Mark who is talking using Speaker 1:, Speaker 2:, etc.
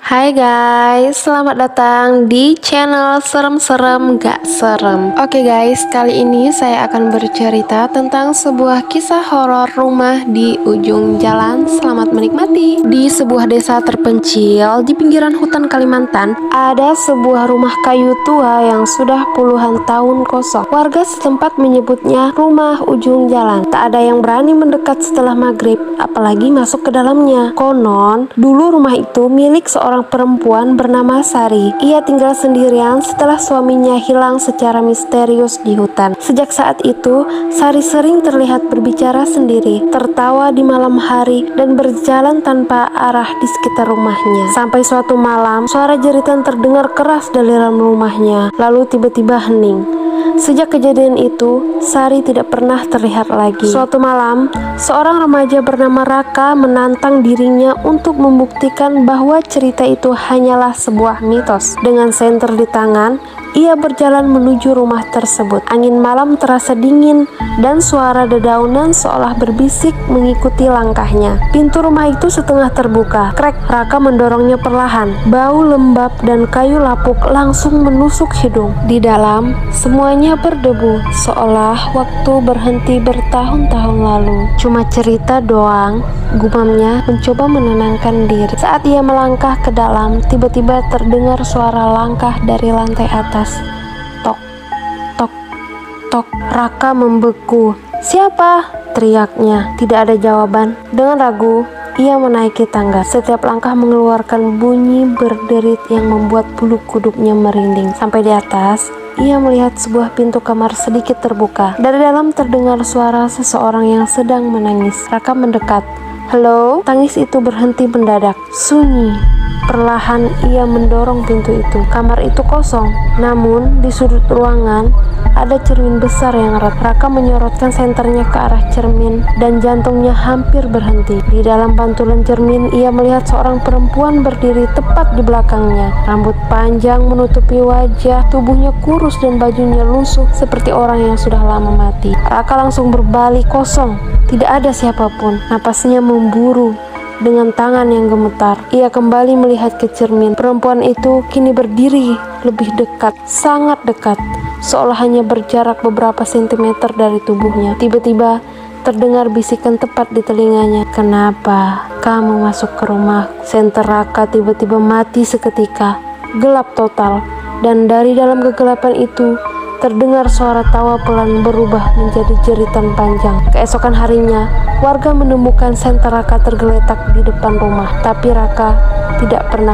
Speaker 1: Hai guys, selamat datang di channel Serem-Serem Gak Serem. Oke guys, kali ini saya akan bercerita tentang sebuah kisah horor rumah di ujung jalan. Selamat menikmati. Di sebuah desa terpencil di pinggiran hutan Kalimantan, ada sebuah rumah kayu tua yang sudah puluhan tahun kosong. Warga setempat menyebutnya rumah ujung jalan. Tak ada yang berani mendekat setelah maghrib, apalagi masuk ke dalamnya. Konon, dulu rumah itu milik seorang perempuan bernama Sari. Ia tinggal sendirian setelah suaminya hilang secara misterius di hutan. Sejak saat itu, Sari sering terlihat berbicara sendiri, tertawa di malam hari, dan berjalan tanpa arah di sekitar rumahnya. Sampai suatu malam, suara jeritan terdengar keras dari dalam rumahnya, lalu tiba-tiba hening. Sejak kejadian itu, Sari tidak pernah terlihat lagi. Suatu malam, seorang remaja bernama Raka menantang dirinya untuk membuktikan bahwa cerita itu hanyalah sebuah mitos. Dengan senter di tangan, ia berjalan menuju rumah tersebut. Angin malam terasa dingin dan suara dedaunan seolah berbisik mengikuti langkahnya. Pintu rumah itu setengah terbuka. Krek, Raka mendorongnya perlahan. Bau lembab dan kayu lapuk langsung menusuk hidung. Di dalam, semuanya berdebu, seolah waktu berhenti bertahun-tahun lalu. Cuma cerita doang, gumamnya mencoba menenangkan diri. Saat ia melangkah ke dalam, tiba-tiba terdengar suara langkah dari lantai atas. Tok, tok, tok. Raka membeku. "Siapa?" teriaknya. Tidak ada jawaban. Dengan ragu, ia menaiki tangga. Setiap langkah mengeluarkan bunyi berderit yang membuat bulu kuduknya merinding. Sampai di atas, ia melihat sebuah pintu kamar sedikit terbuka. Dari dalam terdengar suara seseorang yang sedang menangis. Raka mendekat. "Halo?" Tangis itu berhenti mendadak. Sunyi. Perlahan ia mendorong pintu itu. Kamar itu kosong, namun di sudut ruangan ada cermin besar yang erat. Raka menyorotkan senternya ke arah cermin dan jantungnya hampir berhenti. Di dalam pantulan cermin, ia melihat seorang perempuan berdiri tepat di belakangnya. Rambut panjang menutupi wajah, tubuhnya kurus dan bajunya lusuh seperti orang yang sudah lama mati. Raka langsung berbalik. Kosong, tidak ada siapapun. Napasnya memburu. Dengan tangan yang gemetar, ia kembali melihat ke cermin. Perempuan itu kini berdiri lebih dekat, sangat dekat, seolah hanya berjarak beberapa sentimeter dari tubuhnya. Tiba-tiba terdengar bisikan tepat di telinganya. "Kenapa kamu masuk ke rumah?" Senter Raka tiba-tiba mati seketika. Gelap total, dan dari dalam kegelapan itu terdengar suara tawa pelan berubah menjadi jeritan panjang. Keesokan harinya, warga menemukan senter Raka tergeletak di depan rumah, tapi Raka tidak pernah